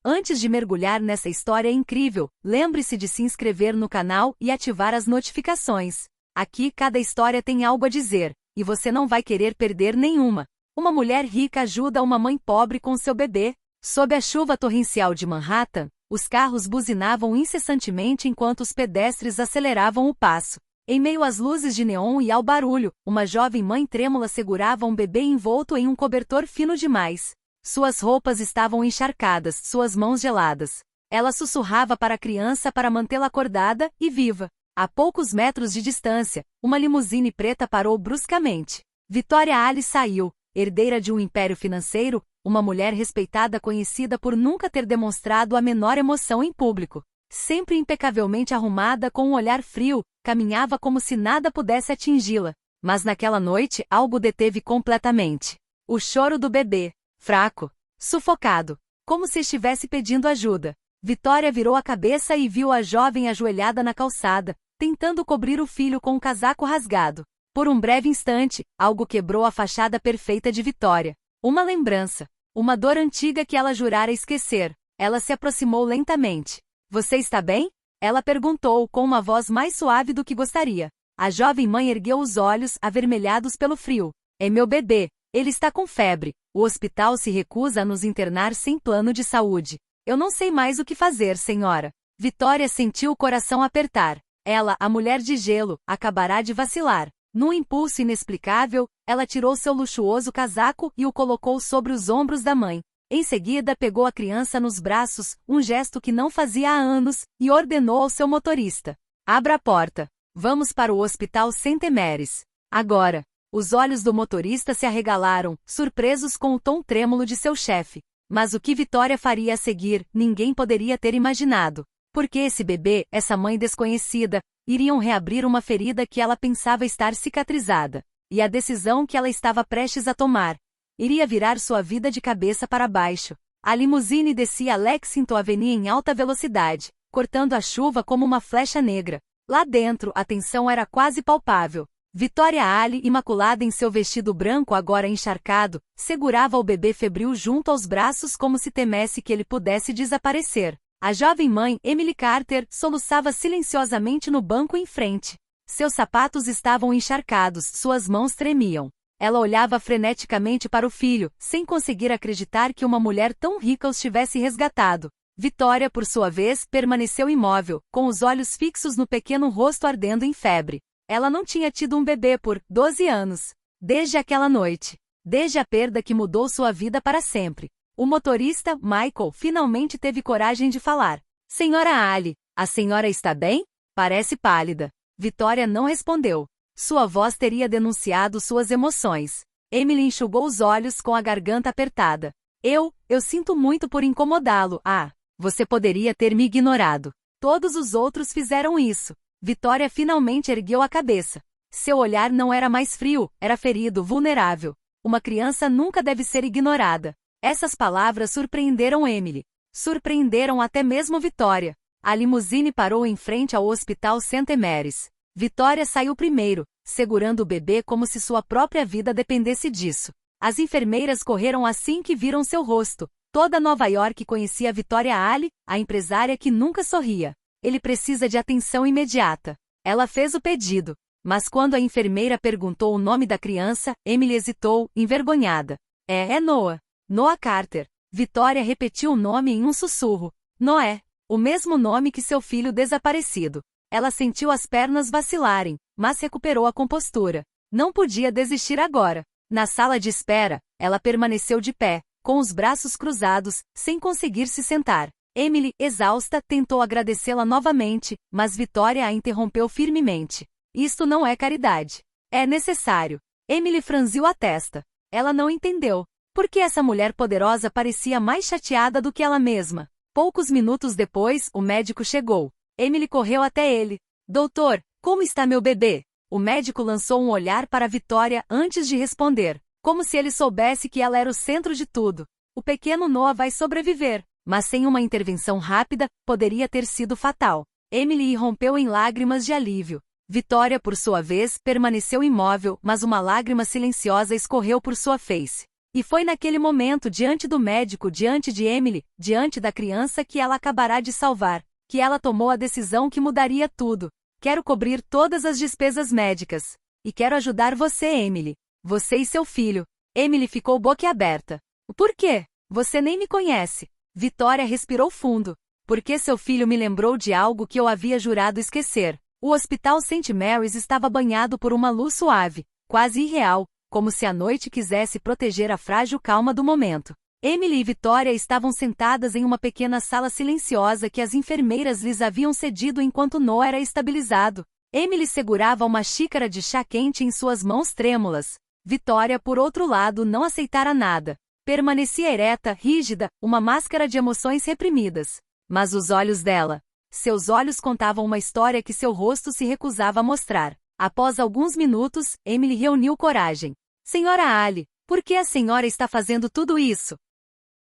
Antes de mergulhar nessa história incrível, lembre-se de se inscrever no canal e ativar as notificações. Aqui cada história tem algo a dizer, e você não vai querer perder nenhuma. Uma mulher rica ajuda uma mãe pobre com seu bebê. Sob a chuva torrencial de Manhattan, os carros buzinavam incessantemente enquanto os pedestres aceleravam o passo. Em meio às luzes de neon e ao barulho, uma jovem mãe trêmula segurava um bebê envolto em um cobertor fino demais. Suas roupas estavam encharcadas, suas mãos geladas. Ela sussurrava para a criança para mantê-la acordada e viva. A poucos metros de distância, uma limusine preta parou bruscamente. Victoria Alice saiu, herdeira de um império financeiro, uma mulher respeitada conhecida por nunca ter demonstrado a menor emoção em público. Sempre impecavelmente arrumada com um olhar frio, caminhava como se nada pudesse atingi-la. Mas naquela noite algo deteve completamente. O choro do bebê. Fraco. Sufocado. Como se estivesse pedindo ajuda. Victoria virou a cabeça e viu a jovem ajoelhada na calçada, tentando cobrir o filho com um casaco rasgado. Por um breve instante, algo quebrou a fachada perfeita de Victoria. Uma lembrança. Uma dor antiga que ela jurara esquecer. Ela se aproximou lentamente. Você está bem? Ela perguntou com uma voz mais suave do que gostaria. A jovem mãe ergueu os olhos, avermelhados pelo frio. É meu bebê. Ele está com febre. O hospital se recusa a nos internar sem plano de saúde. Eu não sei mais o que fazer, senhora. Victoria sentiu o coração apertar. Ela, a mulher de gelo, acabará de vacilar. Num impulso inexplicável, ela tirou seu luxuoso casaco e o colocou sobre os ombros da mãe. Em seguida pegou a criança nos braços, um gesto que não fazia há anos, e ordenou ao seu motorista. Abra a porta. Vamos para o Hospital St. Mary's. Agora. Os olhos do motorista se arregalaram, surpresos com o tom trêmulo de seu chefe. Mas o que Victoria faria a seguir, ninguém poderia ter imaginado. Porque esse bebê, essa mãe desconhecida, iriam reabrir uma ferida que ela pensava estar cicatrizada. E a decisão que ela estava prestes a tomar iria virar sua vida de cabeça para baixo. A limusine descia a Lexington Avenue em alta velocidade, cortando a chuva como uma flecha negra. Lá dentro, a tensão era quase palpável. Victoria Ali, imaculada em seu vestido branco agora encharcado, segurava o bebê febril junto aos braços como se temesse que ele pudesse desaparecer. A jovem mãe, Emily Carter, soluçava silenciosamente no banco em frente. Seus sapatos estavam encharcados, suas mãos tremiam. Ela olhava freneticamente para o filho, sem conseguir acreditar que uma mulher tão rica os tivesse resgatado. Victoria, por sua vez, permaneceu imóvel, com os olhos fixos no pequeno rosto ardendo em febre. Ela não tinha tido um bebê por 12 anos. Desde aquela noite. Desde a perda que mudou sua vida para sempre. O motorista, Michael, finalmente teve coragem de falar. Senhora Ali, a senhora está bem? Parece pálida. Victoria não respondeu. Sua voz teria denunciado suas emoções. Emily enxugou os olhos com a garganta apertada. Eu sinto muito por incomodá-lo. Ah, você poderia ter me ignorado. Todos os outros fizeram isso. Victoria finalmente ergueu a cabeça. Seu olhar não era mais frio, era ferido, vulnerável. Uma criança nunca deve ser ignorada. Essas palavras surpreenderam Emily. Surpreenderam até mesmo Victoria. A limusine parou em frente ao Hospital St. Mary's. Victoria saiu primeiro, segurando o bebê como se sua própria vida dependesse disso. As enfermeiras correram assim que viram seu rosto. Toda Nova York conhecia Victoria Ali, a empresária que nunca sorria. Ele precisa de atenção imediata. Ela fez o pedido. Mas quando a enfermeira perguntou o nome da criança, Emily hesitou, envergonhada. É Noah. Noah Carter. Victoria repetiu o nome em um sussurro. Noé. O mesmo nome que seu filho desaparecido. Ela sentiu as pernas vacilarem, mas recuperou a compostura. Não podia desistir agora. Na sala de espera, ela permaneceu de pé, com os braços cruzados, sem conseguir se sentar. Emily, exausta, tentou agradecê-la novamente, mas Victoria a interrompeu firmemente. Isto não é caridade. É necessário. Emily franziu a testa. Ela não entendeu. Por que essa mulher poderosa parecia mais chateada do que ela mesma? Poucos minutos depois, o médico chegou. Emily correu até ele. Doutor, como está meu bebê? O médico lançou um olhar para Victoria antes de responder, como se ele soubesse que ela era o centro de tudo. O pequeno Noah vai sobreviver. Mas sem uma intervenção rápida, poderia ter sido fatal. Emily irrompeu em lágrimas de alívio. Victoria, por sua vez, permaneceu imóvel, mas uma lágrima silenciosa escorreu por sua face. E foi naquele momento, diante do médico, diante de Emily, diante da criança que ela acabará de salvar, que ela tomou a decisão que mudaria tudo. Quero cobrir todas as despesas médicas. E quero ajudar você, Emily. Você e seu filho. Emily ficou boquiaberta. Por quê? Você nem me conhece. Vitória respirou fundo. Porque seu filho me lembrou de algo que eu havia jurado esquecer. O Hospital St. Mary's estava banhado por uma luz suave, quase irreal, como se a noite quisesse proteger a frágil calma do momento. Emily e Vitória estavam sentadas em uma pequena sala silenciosa que as enfermeiras lhes haviam cedido enquanto Noah era estabilizado. Emily segurava uma xícara de chá quente em suas mãos trêmulas. Vitória, por outro lado, não aceitara nada. Permanecia ereta, rígida, uma máscara de emoções reprimidas. Mas os olhos dela... Seus olhos contavam uma história que seu rosto se recusava a mostrar. Após alguns minutos, Emily reuniu coragem. Senhora Ali, por que a senhora está fazendo tudo isso?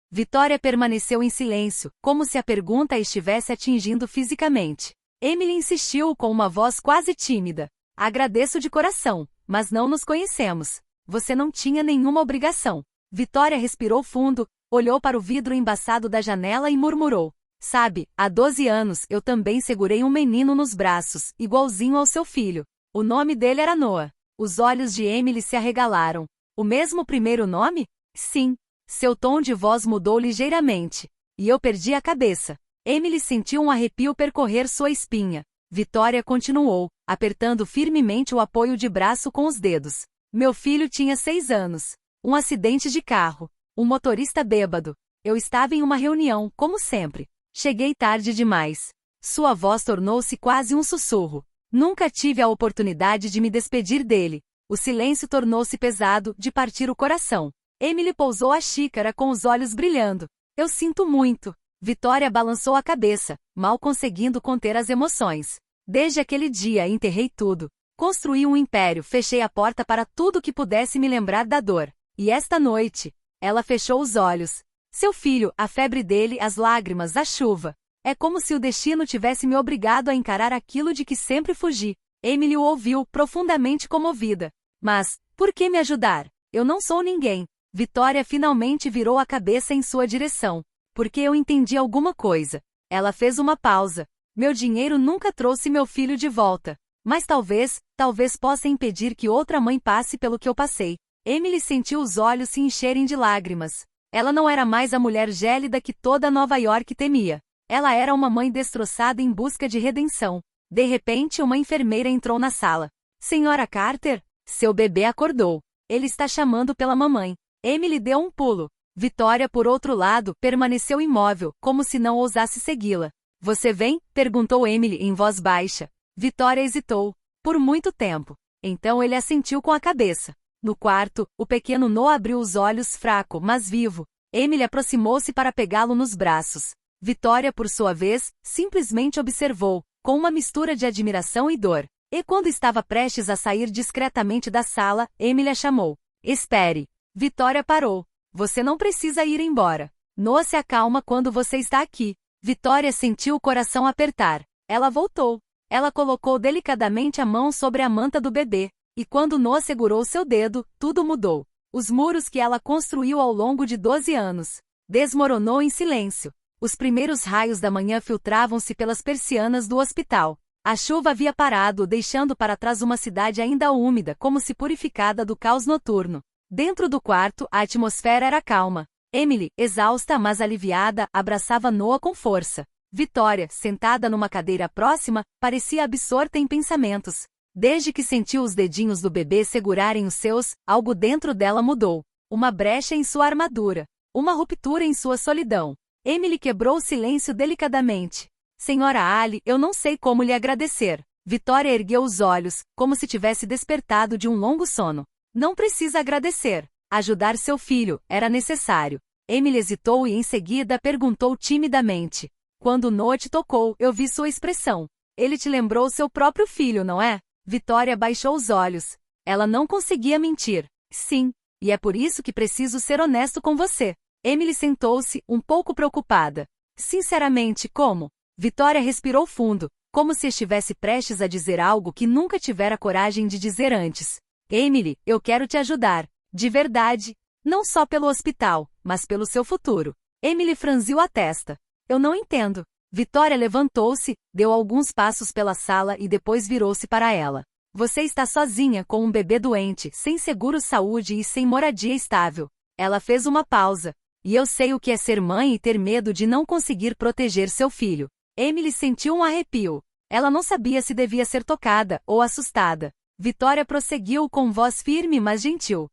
Vitória permaneceu em silêncio, como se a pergunta a estivesse atingindo fisicamente. Emily insistiu com uma voz quase tímida. Agradeço de coração, mas não nos conhecemos. Você não tinha nenhuma obrigação. Vitória respirou fundo, olhou para o vidro embaçado da janela e murmurou. Sabe, há 12 anos eu também segurei um menino nos braços, igualzinho ao seu filho. O nome dele era Noah. Os olhos de Emily se arregalaram. O mesmo primeiro nome? Sim. Seu tom de voz mudou ligeiramente. E eu perdi a cabeça. Emily sentiu um arrepio percorrer sua espinha. Vitória continuou, apertando firmemente o apoio de braço com os dedos. Meu filho tinha 6 anos. Um acidente de carro. Um motorista bêbado. Eu estava em uma reunião, como sempre. Cheguei tarde demais. Sua voz tornou-se quase um sussurro. Nunca tive a oportunidade de me despedir dele. O silêncio tornou-se pesado, de partir o coração. Emily pousou a xícara com os olhos brilhando. Eu sinto muito. Vitória balançou a cabeça, mal conseguindo conter as emoções. Desde aquele dia enterrei tudo. Construí um império, fechei a porta para tudo que pudesse me lembrar da dor. E esta noite, ela fechou os olhos. Seu filho, a febre dele, as lágrimas, a chuva. É como se o destino tivesse me obrigado a encarar aquilo de que sempre fugi. Emily o ouviu, profundamente comovida. Mas, por que me ajudar? Eu não sou ninguém. Vitória finalmente virou a cabeça em sua direção. Porque eu entendi alguma coisa. Ela fez uma pausa. Meu dinheiro nunca trouxe meu filho de volta. Mas talvez possa impedir que outra mãe passe pelo que eu passei. Emily sentiu os olhos se encherem de lágrimas. Ela não era mais a mulher gélida que toda Nova York temia. Ela era uma mãe destroçada em busca de redenção. De repente, uma enfermeira entrou na sala. Senhora Carter, seu bebê acordou. Ele está chamando pela mamãe. Emily deu um pulo. Vitória, por outro lado, permaneceu imóvel, como se não ousasse segui-la. Você vem? Perguntou Emily em voz baixa. Vitória hesitou. Por muito tempo. Então ele assentiu com a cabeça. No quarto, o pequeno Noah abriu os olhos fraco, mas vivo. Emily aproximou-se para pegá-lo nos braços. Vitória, por sua vez, simplesmente observou, com uma mistura de admiração e dor. E quando estava prestes a sair discretamente da sala, Emily a chamou. Espere. Vitória parou. Você não precisa ir embora. Noah se acalma quando você está aqui. Vitória sentiu o coração apertar. Ela voltou. Ela colocou delicadamente a mão sobre a manta do bebê. E quando Noah segurou seu dedo, tudo mudou. Os muros que ela construiu ao longo de 12 anos desmoronou em silêncio. Os primeiros raios da manhã filtravam-se pelas persianas do hospital. A chuva havia parado, deixando para trás uma cidade ainda úmida, como se purificada do caos noturno. Dentro do quarto, a atmosfera era calma. Emily, exausta mas aliviada, abraçava Noah com força. Vitória, sentada numa cadeira próxima, parecia absorta em pensamentos. Desde que sentiu os dedinhos do bebê segurarem os seus, algo dentro dela mudou. Uma brecha em sua armadura. Uma ruptura em sua solidão. Emily quebrou o silêncio delicadamente. Senhora Ali, eu não sei como lhe agradecer. Vitória ergueu os olhos, como se tivesse despertado de um longo sono. Não precisa agradecer. Ajudar seu filho, era necessário. Emily hesitou e em seguida perguntou timidamente. Quando Noah te tocou, eu vi sua expressão. Ele te lembrou seu próprio filho, não é? Vitória baixou os olhos. Ela não conseguia mentir. Sim, e é por isso que preciso ser honesto com você. Emily sentou-se, um pouco preocupada. Sinceramente, como? Vitória respirou fundo, como se estivesse prestes a dizer algo que nunca tivera coragem de dizer antes. Emily, eu quero te ajudar. De verdade. Não só pelo hospital, mas pelo seu futuro. Emily franziu a testa. Eu não entendo. Vitória levantou-se, deu alguns passos pela sala e depois virou-se para ela. Você está sozinha com um bebê doente, sem seguro-saúde e sem moradia estável. Ela fez uma pausa. E eu sei o que é ser mãe e ter medo de não conseguir proteger seu filho. Emily sentiu um arrepio. Ela não sabia se devia ser tocada ou assustada. Vitória prosseguiu com voz firme mas gentil.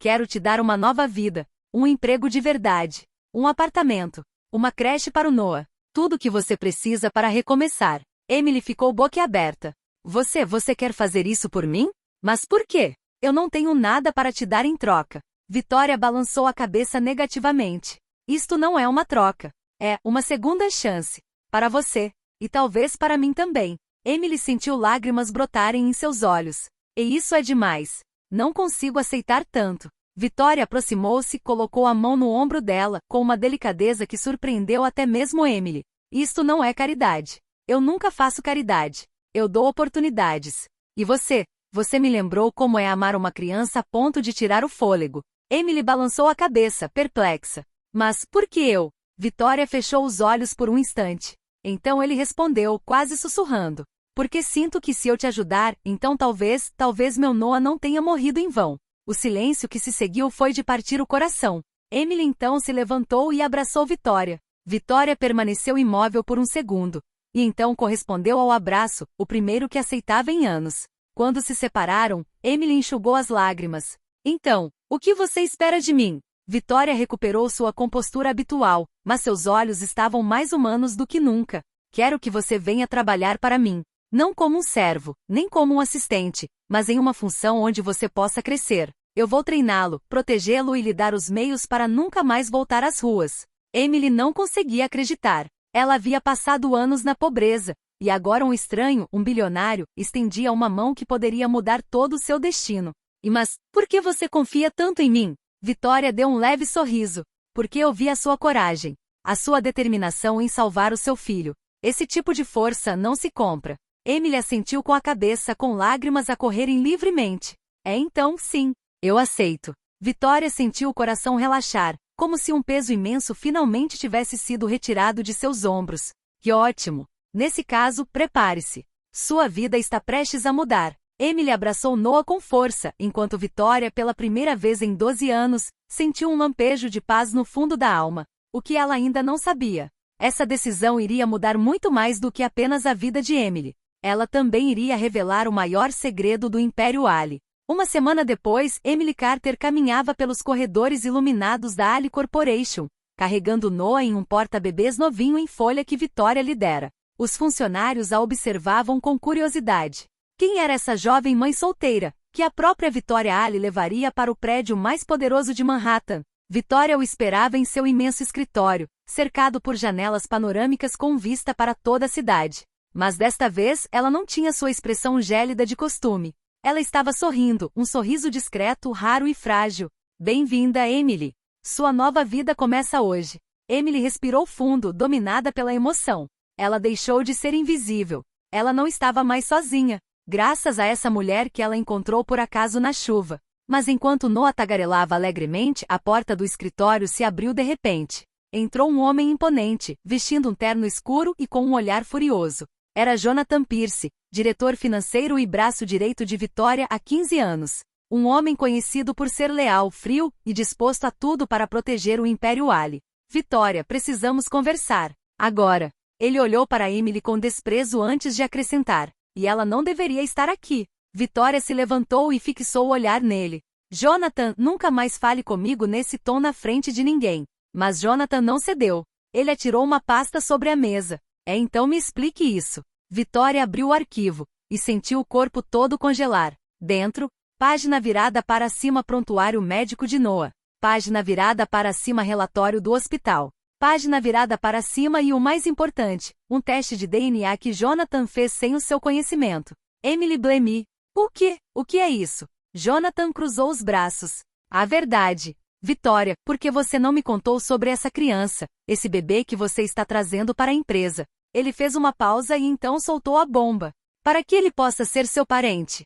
Quero te dar uma nova vida, um emprego de verdade, um apartamento, uma creche para o Noah. Tudo o que você precisa para recomeçar. Emily ficou boquiaberta. Você quer fazer isso por mim? Mas por quê? Eu não tenho nada para te dar em troca. Vitória balançou a cabeça negativamente. Isto não é uma troca. É uma segunda chance. Para você. E talvez para mim também. Emily sentiu lágrimas brotarem em seus olhos. E isso é demais. Não consigo aceitar tanto. Vitória aproximou-se e colocou a mão no ombro dela, com uma delicadeza que surpreendeu até mesmo Emily. Isto não é caridade. Eu nunca faço caridade. Eu dou oportunidades. E você? Você me lembrou como é amar uma criança a ponto de tirar o fôlego. Emily balançou a cabeça, perplexa. Mas, por que eu? Vitória fechou os olhos por um instante. Então ele respondeu, quase sussurrando. Porque sinto que se eu te ajudar, então talvez meu Noah não tenha morrido em vão. O silêncio que se seguiu foi de partir o coração. Emily então se levantou e abraçou Vitória. Vitória permaneceu imóvel por um segundo. E então correspondeu ao abraço, o primeiro que aceitava em anos. Quando se separaram, Emily enxugou as lágrimas. Então, o que você espera de mim? Vitória recuperou sua compostura habitual, mas seus olhos estavam mais humanos do que nunca. Quero que você venha trabalhar para mim. Não como um servo, nem como um assistente, mas em uma função onde você possa crescer. Eu vou treiná-lo, protegê-lo e lhe dar os meios para nunca mais voltar às ruas. Emily não conseguia acreditar. Ela havia passado anos na pobreza, e agora um estranho, um bilionário, estendia uma mão que poderia mudar todo o seu destino. Mas, por que você confia tanto em mim? Vitória deu um leve sorriso. Porque eu vi a sua coragem. A sua determinação em salvar o seu filho. Esse tipo de força não se compra. Emily assentiu com a cabeça com lágrimas a correrem livremente. Então, sim, eu aceito. Vitória sentiu o coração relaxar, como se um peso imenso finalmente tivesse sido retirado de seus ombros. Que ótimo! Nesse caso, prepare-se. Sua vida está prestes a mudar. Emily abraçou Noah com força, enquanto Vitória, pela primeira vez em 12 anos, sentiu um lampejo de paz no fundo da alma. O que ela ainda não sabia. Essa decisão iria mudar muito mais do que apenas a vida de Emily. Ela também iria revelar o maior segredo do Império Ali. Uma semana depois, Emily Carter caminhava pelos corredores iluminados da Ali Corporation, carregando Noah em um porta-bebês novinho em folha que Vitória lhe dera. Os funcionários a observavam com curiosidade. Quem era essa jovem mãe solteira, que a própria Vitória Ali levaria para o prédio mais poderoso de Manhattan? Vitória o esperava em seu imenso escritório, cercado por janelas panorâmicas com vista para toda a cidade. Mas desta vez, ela não tinha sua expressão gélida de costume. Ela estava sorrindo, um sorriso discreto, raro e frágil. Bem-vinda, Emily. Sua nova vida começa hoje. Emily respirou fundo, dominada pela emoção. Ela deixou de ser invisível. Ela não estava mais sozinha, graças a essa mulher que ela encontrou por acaso na chuva. Mas enquanto Noah tagarelava alegremente, a porta do escritório se abriu de repente. Entrou um homem imponente, vestindo um terno escuro e com um olhar furioso. Era Jonathan Pierce, diretor financeiro e braço direito de Vitória há 15 anos. Um homem conhecido por ser leal, frio e disposto a tudo para proteger o Império Ali. Vitória, precisamos conversar. Agora. Ele olhou para Emily com desprezo antes de acrescentar. E ela não deveria estar aqui. Vitória se levantou e fixou o olhar nele. Jonathan, nunca mais fale comigo nesse tom na frente de ninguém. Mas Jonathan não cedeu. Ele atirou uma pasta sobre a mesa. Então me explique isso. Vitória abriu o arquivo e sentiu o corpo todo congelar. Dentro, página virada para cima, prontuário médico de Noah. Página virada para cima, relatório do hospital. Página virada para cima e o mais importante, um teste de DNA que Jonathan fez sem o seu conhecimento. Emily Blemmy. O quê? O que é isso? Jonathan cruzou os braços. A verdade. Vitória, por que você não me contou sobre essa criança, esse bebê que você está trazendo para a empresa? Ele fez uma pausa e então soltou a bomba. Para que ele possa ser seu parente.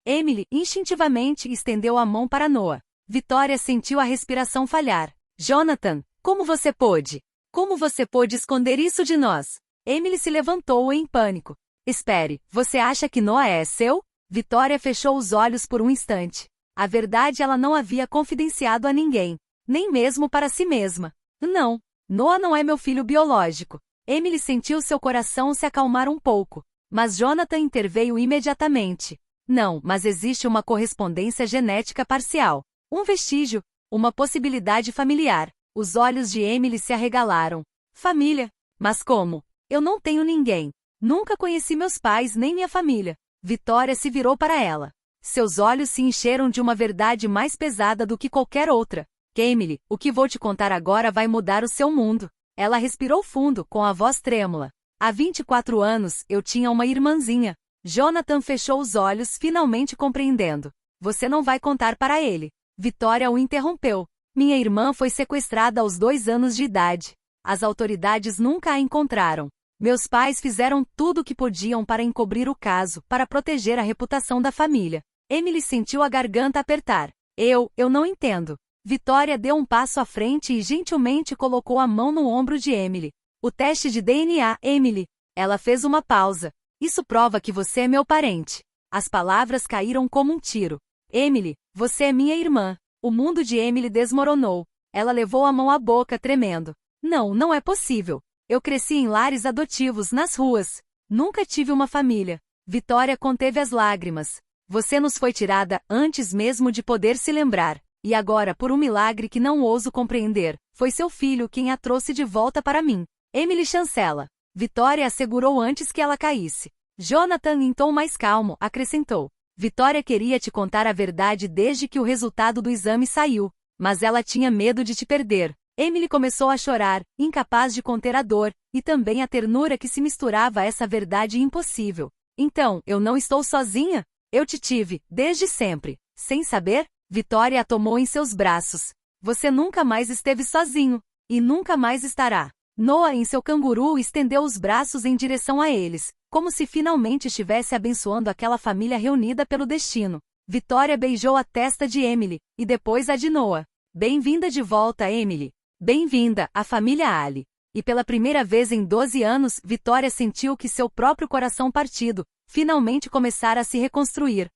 Emily, instintivamente, estendeu a mão para Noah. Vitória sentiu a respiração falhar. Jonathan, como você pôde? Como você pôde esconder isso de nós? Emily se levantou em pânico. Espere, você acha que Noah é seu? Vitória fechou os olhos por um instante. A verdade ela não havia confidenciado a ninguém, nem mesmo para si mesma. Não, Noah não é meu filho biológico. Emily sentiu seu coração se acalmar um pouco, mas Jonathan interveio imediatamente. Não, mas existe uma correspondência genética parcial. Um vestígio, uma possibilidade familiar. Os olhos de Emily se arregalaram. Família? Mas como? Eu não tenho ninguém. Nunca conheci meus pais nem minha família. Vitória se virou para ela. Seus olhos se encheram de uma verdade mais pesada do que qualquer outra. Emily, o que vou te contar agora vai mudar o seu mundo. Ela respirou fundo, com a voz trêmula. Há 24 anos, eu tinha uma irmãzinha. Jonathan fechou os olhos, finalmente compreendendo. Você não vai contar para ele. Vitória o interrompeu. Minha irmã foi sequestrada aos 2 anos de idade. As autoridades nunca a encontraram. Meus pais fizeram tudo o que podiam para encobrir o caso, para proteger a reputação da família. Emily sentiu a garganta apertar. Eu não entendo. Vitória deu um passo à frente e gentilmente colocou a mão no ombro de Emily. O teste de DNA, Emily. Ela fez uma pausa. Isso prova que você é meu parente. As palavras caíram como um tiro. Emily, você é minha irmã. O mundo de Emily desmoronou. Ela levou a mão à boca, tremendo. Não é possível. Eu cresci em lares adotivos, nas ruas. Nunca tive uma família. Vitória conteve as lágrimas. Você nos foi tirada antes mesmo de poder se lembrar. E agora, por um milagre que não ouso compreender, foi seu filho quem a trouxe de volta para mim. Emily chancela. Vitória assegurou antes que ela caísse. Jonathan, em tom mais calmo, acrescentou. Vitória queria te contar a verdade desde que o resultado do exame saiu, mas ela tinha medo de te perder. Emily começou a chorar, incapaz de conter a dor, e também a ternura que se misturava a essa verdade impossível. Então, eu não estou sozinha? Eu te tive, desde sempre. Sem saber? Vitória a tomou em seus braços. Você nunca mais esteve sozinho. E nunca mais estará. Noah, em seu canguru, estendeu os braços em direção a eles, como se finalmente estivesse abençoando aquela família reunida pelo destino. Vitória beijou a testa de Emily, e depois a de Noah. Bem-vinda de volta, Emily. Bem-vinda, à família Ali. E pela primeira vez em 12 anos, Vitória sentiu que seu próprio coração partido, finalmente começara a se reconstruir.